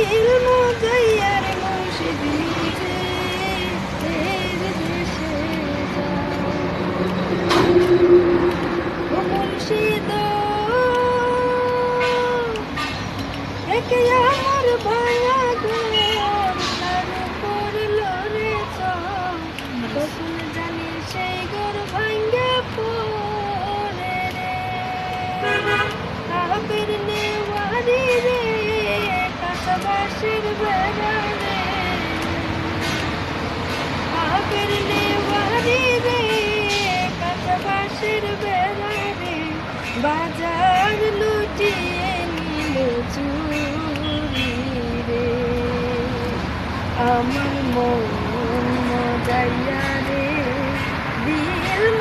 দিল মজাইয়ার মুর্শিদ নিজে এর দেশে যায়। ও মুর্শিদ একে আমার ভাঙা ঘর তার পড়ল রে চর, কখন জানি সেই ঘর ভাঙ্গে পড়ে রে। আবের নেওয়ারি রে কাঁচা বাঁশের বেড়া রে, আবের নেওয়ারি রে কাঁচা বাঁশের বেড়া রে, বাজার লুটিয়ে নিল চুরি রে। আমার মন মজাইয়া রে দিল